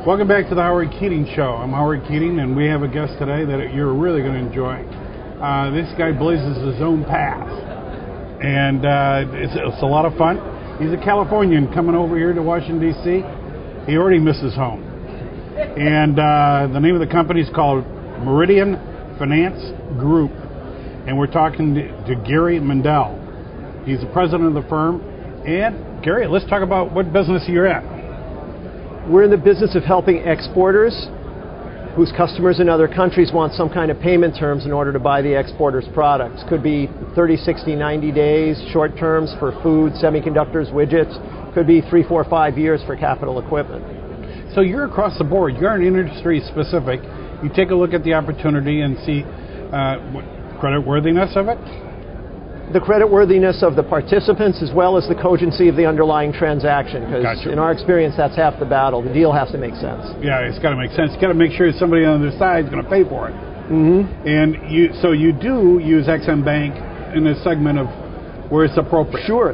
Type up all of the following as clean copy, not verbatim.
Welcome back to the Howard Keating Show. I'm Howard Keating, and we have a guest today that you're really going to enjoy. This guy blazes his own path, and it's a lot of fun. He's a Californian coming over here to Washington, D.C. He already misses home. And the name of the company is called Meridian Finance Group, and we're talking to Gary Mendell. He's the president of the firm. And, Gary, let's talk about what business you're in. We're in the business of helping exporters whose customers in other countries want some kind of payment terms in order to buy the exporter's products. Could be 30, 60, 90 days, short terms for food, semiconductors, widgets. Could be 3, 4, 5 years for capital equipment. So you're across the board. You're an industry specific. You take a look at the opportunity and see creditworthiness of it? The creditworthiness of the participants as well as the cogency of the underlying transaction, because in our experience that's half the battle. The deal has to make sense. Yeah, it's got to make sense. You've got to make sure somebody on the other side is going to pay for it. Mm-hmm. And so you do use XM Bank in a segment of where it's appropriate. Sure.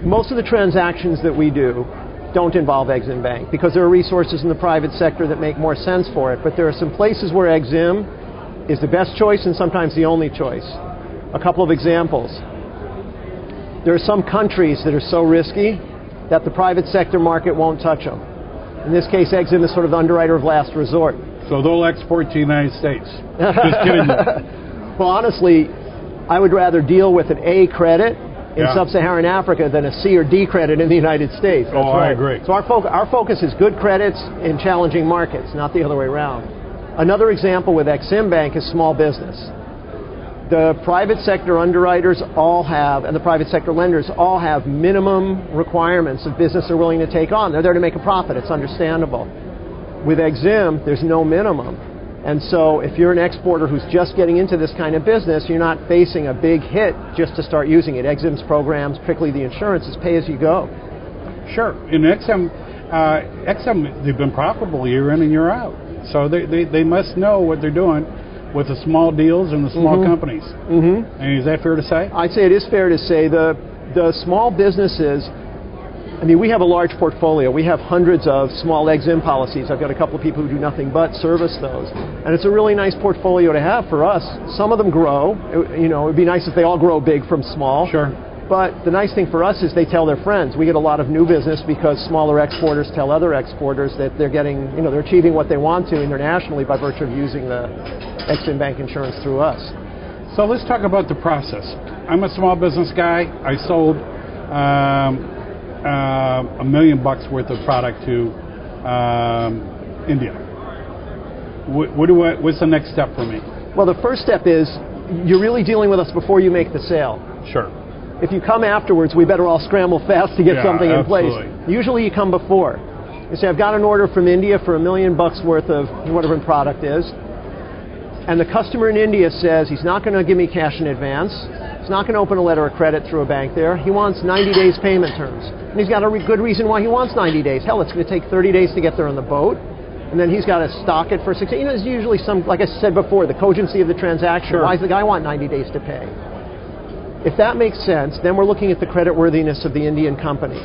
Most of the transactions that we do don't involve Exim Bank because there are resources in the private sector that make more sense for it. But there are some places where Exim is the best choice and sometimes the only choice. A couple of examples. There are some countries that are so risky that the private sector market won't touch them. In this case, Exim is sort of the underwriter of last resort. So they'll export to the United States. Just kidding. Well, honestly, I would rather deal with an A credit in sub-Saharan Africa than a C or D credit in the United States. That's right. I agree. So our focus is good credits in challenging markets, not the other way around. Another example with Exim Bank is small business. The private sector underwriters all have, and the private sector lenders all have minimum requirements of business they're willing to take on. They're there to make a profit. It's understandable. With Exim, there's no minimum. And so if you're an exporter who's just getting into this kind of business, you're not facing a big hit just to start using it. Exim's programs, particularly the insurance, is pay as you go. Sure. In Exim, they've been profitable year in and year out. So they must know what they're doing with the small deals and the small companies. Mm-hmm. And is that fair to say? I'd say it is fair to say. The small businesses, I mean, we have a large portfolio. We have hundreds of small Exim policies. I've got a couple of people who do nothing but service those. And it's a really nice portfolio to have for us. Some of them grow. It would be nice if they all grow big from small. Sure. But the nice thing for us is they tell their friends. We get a lot of new business because smaller exporters tell other exporters that they're getting, they're achieving what they want to internationally by virtue of using the Exim Bank insurance through us. So let's talk about the process. I'm a small business guy. I sold $1 million worth of product to India. What's the next step for me? Well, the first step is you're really dealing with us before you make the sale. Sure. If you come afterwards, we better all scramble fast to get something in place. Usually you come before. You say, I've got an order from India for $1 million worth of whatever the product is. And the customer in India says he's not going to give me cash in advance. He's not going to open a letter of credit through a bank there. He wants 90 days payment terms. And he's got a good reason why he wants 90 days. Hell, it's going to take 30 days to get there on the boat. And then he's got to stock it for 60. There's usually some, like I said before, the cogency of the transaction. Sure. Why does the guy want 90 days to pay? If that makes sense, then we're looking at the creditworthiness of the Indian company.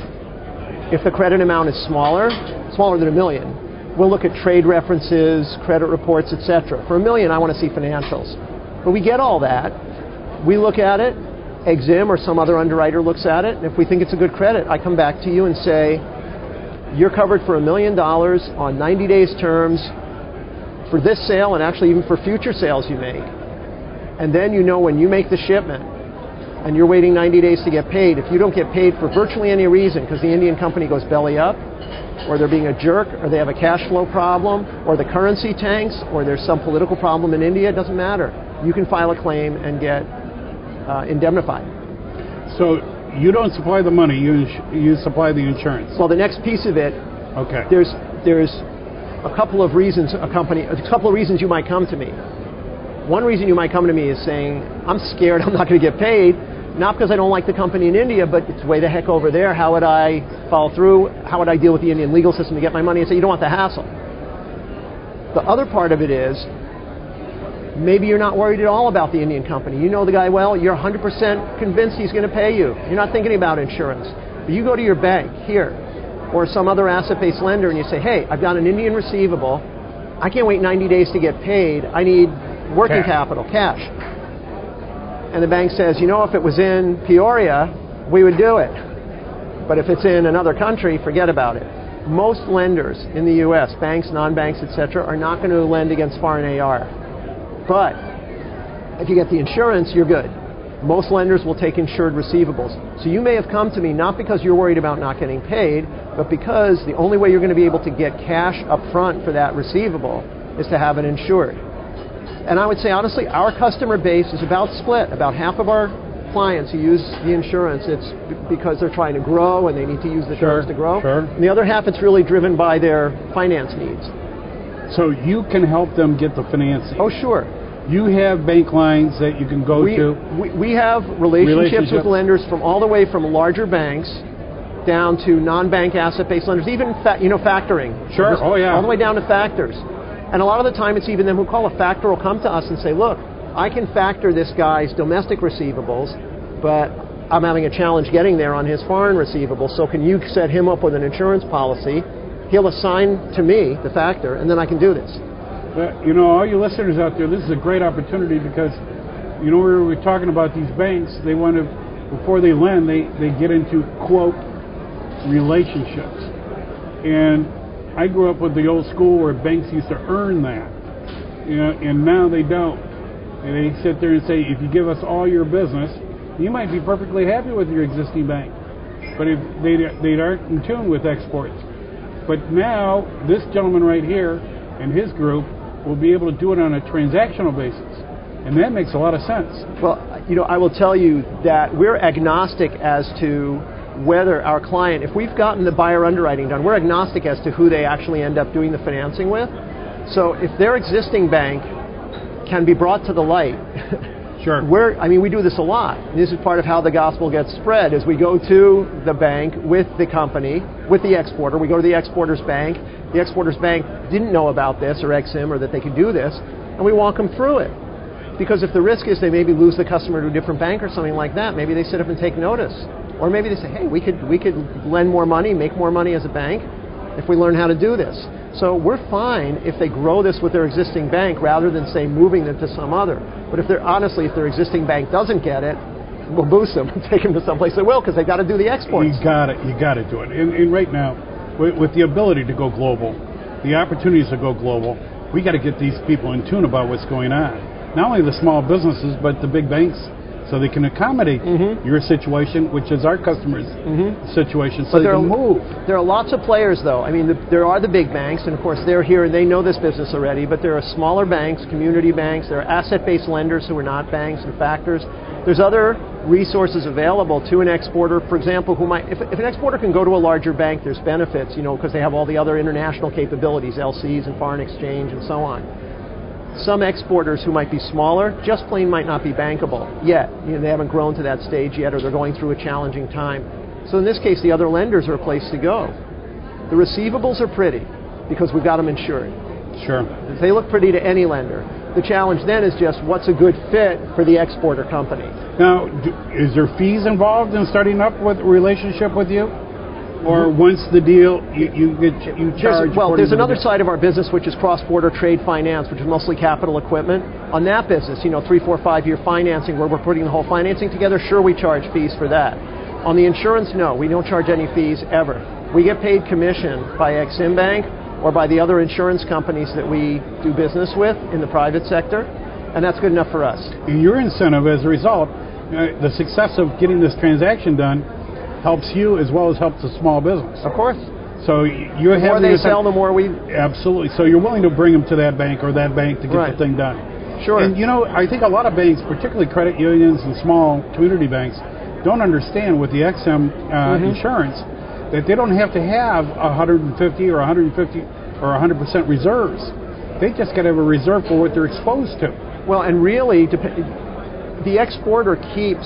If the credit amount is smaller than $1 million, we'll look at trade references, credit reports, etc. For $1 million, I want to see financials. But we get all that. We look at it. Exim or some other underwriter looks at it. And if we think it's a good credit, I come back to you and say, you're covered for $1 million on 90 days terms for this sale and actually even for future sales you make. And then when you make the shipment, and you're waiting 90 days to get paid, if you don't get paid for virtually any reason, because the Indian company goes belly up, or they're being a jerk, or they have a cash flow problem, or the currency tanks, or there's some political problem in India, it doesn't matter. You can file a claim and get indemnified. So you don't supply the money, you supply the insurance. Well, the next piece of it, there's a couple of reasons you might come to me. One reason you might come to me is saying, I'm scared I'm not going to get paid, not because I don't like the company in India, but it's way the heck over there. How would I follow through? How would I deal with the Indian legal system to get my money? And say, you don't want the hassle. The other part of it is, maybe you're not worried at all about the Indian company. You know the guy well. You're 100% convinced he's going to pay you. You're not thinking about insurance. But you go to your bank, here, or some other asset-based lender and you say, hey, I've got an Indian receivable, I can't wait 90 days to get paid, I need working capital, cash. And the bank says, you know, if it was in Peoria, we would do it. But if it's in another country, forget about it. Most lenders in the U.S., banks, non-banks, etc., are not going to lend against foreign AR. But if you get the insurance, you're good. Most lenders will take insured receivables. So you may have come to me not because you're worried about not getting paid, but because the only way you're going to be able to get cash up front for that receivable is to have it insured. And I would say, honestly, our customer base is about split. About half of our clients who use the insurance, it's because they're trying to grow and they need to use the insurance to grow. And the other half, it's really driven by their finance needs. So you can help them get the financing? Oh, sure. You have bank lines that you can go to? We have relationships with lenders from all the way from larger banks down to non-bank asset-based lenders, even factoring. Sure, oh yeah. All the way down to factors. And a lot of the time it's even them who call. A factor will come to us and say, look, I can factor this guy's domestic receivables, but I'm having a challenge getting there on his foreign receivables, so can you set him up with an insurance policy? He'll assign to me, the factor, and then I can do this. You know, all you listeners out there, this is a great opportunity because, you know, we were talking about these banks, they want to, before they lend, they get into, quote, relationships. And I grew up with the old school where banks used to earn that, you know, and now they don't. And they sit there and say, if you give us all your business, you might be perfectly happy with your existing bank, but if they aren't in tune with exports. But now, this gentleman right here and his group will be able to do it on a transactional basis. And that makes a lot of sense. Well, you know, I will tell you that we're agnostic as to whether our client, if we've gotten the buyer underwriting done, we're agnostic as to who they actually end up doing the financing with. So if their existing bank can be brought to the light, sure. We do this a lot. This is part of how the gospel gets spread, is we go to the bank with the company, with the exporter. We go to the exporter's bank. The exporter's bank didn't know about this or Exim or that they could do this, and we walk them through it. Because if the risk is they maybe lose the customer to a different bank or something like that, maybe they sit up and take notice. Or maybe they say, hey, we could lend more money, make more money as a bank if we learn how to do this. So we're fine if they grow this with their existing bank rather than, say, moving them to some other. But if their existing bank doesn't get it, we'll boost them and take them to someplace they will because they've got to do the exports. You got to do it. And right now, with the ability to go global, the opportunities to go global, we got to get these people in tune about what's going on. Not only the small businesses, but the big banks, so they can accommodate your situation, which is our customers' situation, so they can move. There are lots of players, though. I mean, there are the big banks, and of course they're here and they know this business already, but there are smaller banks, community banks, there are asset-based lenders who are not banks and factors. There's other resources available to an exporter, for example, who might, if an exporter can go to a larger bank, there's benefits, you know, because they have all the other international capabilities, LCs and foreign exchange and so on. Some exporters who might be smaller just plain might not be bankable yet. You know, they haven't grown to that stage yet, or they're going through a challenging time. So in this case, the other lenders are a place to go. The receivables are pretty because we've got them insured. Sure. They look pretty to any lender. The challenge then is just what's a good fit for the exporter company. Now, is there fees involved in starting up with a relationship with you? Or once the deal, you charge? Well, there's another side of our business, which is cross-border trade finance, which is mostly capital equipment. On that business, 3, 4, 5-year financing, where we're putting the whole financing together, sure, we charge fees for that. On the insurance, no, we don't charge any fees ever. We get paid commission by Exim Bank or by the other insurance companies that we do business with in the private sector, and that's good enough for us. And your incentive, as a result, the success of getting this transaction done helps you as well as helps the small business. Of course. So you're the more they sell, the more we... Absolutely. So you're willing to bring them to that bank or that bank to get the thing done. Sure. And I think a lot of banks, particularly credit unions and small community banks, don't understand with the XM insurance that they don't have to have 150 or 150 or 100% reserves. They just got to have a reserve for what they're exposed to. Well, and really, the exporter keeps...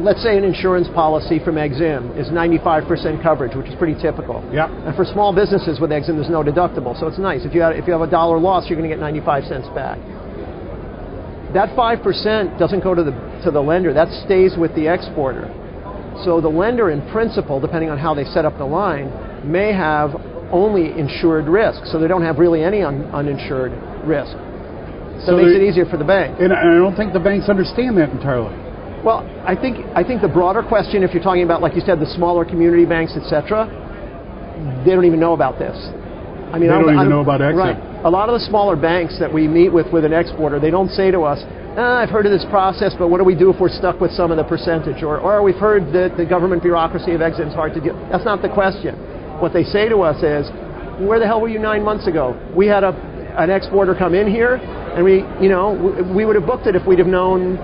Let's say an insurance policy from Exim is 95% coverage, which is pretty typical. Yeah. And for small businesses with Exim, there's no deductible, so it's nice. If you have a dollar loss, you're going to get 95 cents back. That 5% doesn't go to the lender. That stays with the exporter. So the lender, in principle, depending on how they set up the line, may have only insured risk, so they don't have really any uninsured risk. So it makes it easier for the bank. And I don't think the banks understand that entirely. Well, I think the broader question, if you're talking about, like you said, the smaller community banks, etc., they don't even know about this. I mean, they don't even know about Exim. Right. A lot of the smaller banks that we meet with an exporter, they don't say to us, I've heard of this process, but what do we do if we're stuck with some of the percentage? Or we've heard that the government bureaucracy of Exim is hard to deal. That's not the question. What they say to us is, where the hell were you 9 months ago? We had an exporter come in here, and we would have booked it if we'd have known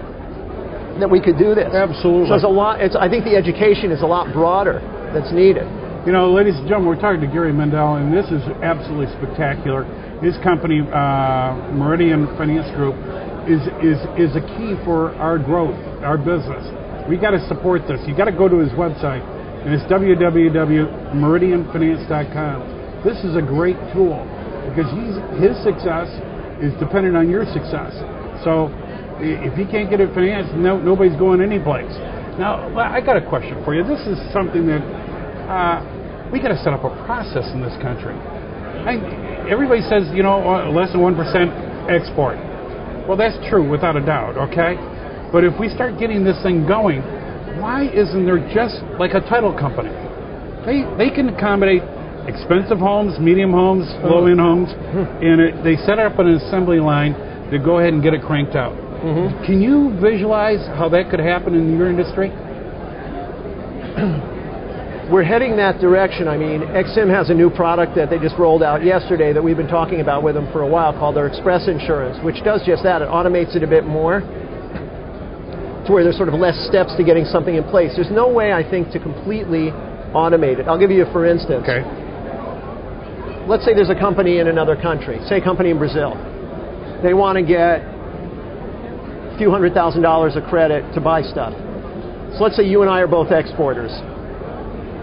that we could do this. Absolutely. So there's a lot. I think the education is a lot broader that's needed. Ladies and gentlemen, we're talking to Gary Mendell, and this is absolutely spectacular. His company, Meridian Finance Group, is a key for our growth, our business. We got to support this. You got to go to his website, and it's www.meridianfinance.com. This is a great tool because his success is dependent on your success. So if he can't get it financed, nobody's going anyplace. Now, I got a question for you. This is something that we got to set up a process in this country. Everybody says, less than 1% export. Well, that's true, without a doubt, okay? But if we start getting this thing going, why isn't there just like a title company? They can accommodate expensive homes, medium homes, low-end homes, and they set up an assembly line to go ahead and get it cranked out. Mm-hmm. Can you visualize how that could happen in your industry? We're heading that direction. I mean, Exim has a new product that they just rolled out yesterday that we've been talking about with them for a while called their Express Insurance, which does just that. It automates it a bit more to where there's sort of less steps to getting something in place. There's no way, I think, to completely automate it. I'll give you a for instance. Okay. Let's say there's a company in another country, say a company in Brazil. They want to get a few $100,000 of credit to buy stuff. So let's say you and I are both exporters.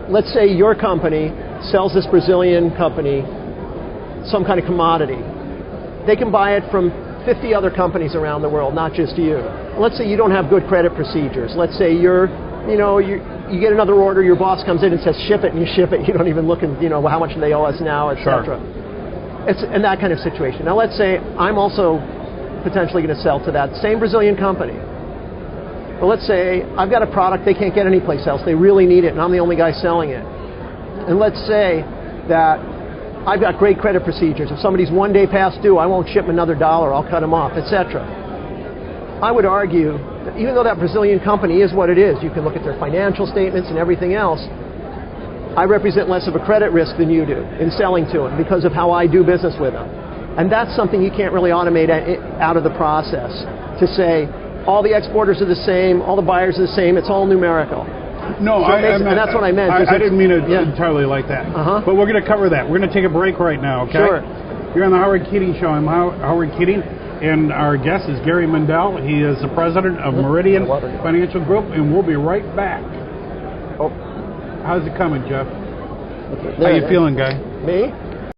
Let's say your company sells this Brazilian company some kind of commodity. They can buy it from 50 other companies around the world, not just you. Let's say you don't have good credit procedures. Let's say you get another order, your boss comes in and says, ship it, and you ship it. You don't even look and, how much do they owe us now, etc. Sure. It's in that kind of situation. Now let's say I'm also potentially going to sell to that same Brazilian company. But let's say I've got a product they can't get anyplace else. They really need it, and I'm the only guy selling it. And let's say that I've got great credit procedures. If somebody's 1 day past due, I won't ship them another dollar. I'll cut them off, etc. I would argue that even though that Brazilian company is what it is, you can look at their financial statements and everything else, I represent less of a credit risk than you do in selling to them because of how I do business with them. And that's something you can't really automate out of the process to say, all the exporters are the same, all the buyers are the same, it's all numerical. No, so and that's what I meant. I didn't mean it entirely like that. But we're going to cover that. We're going to take a break right now, okay? Sure. You're on the Howard Keating Show. I'm Howard Keating, and our guest is Gary Mendell. He is the president of Meridian Financial Group, and we'll be right back. Oh. How's it coming, Jeff? How you feeling, guy? Me?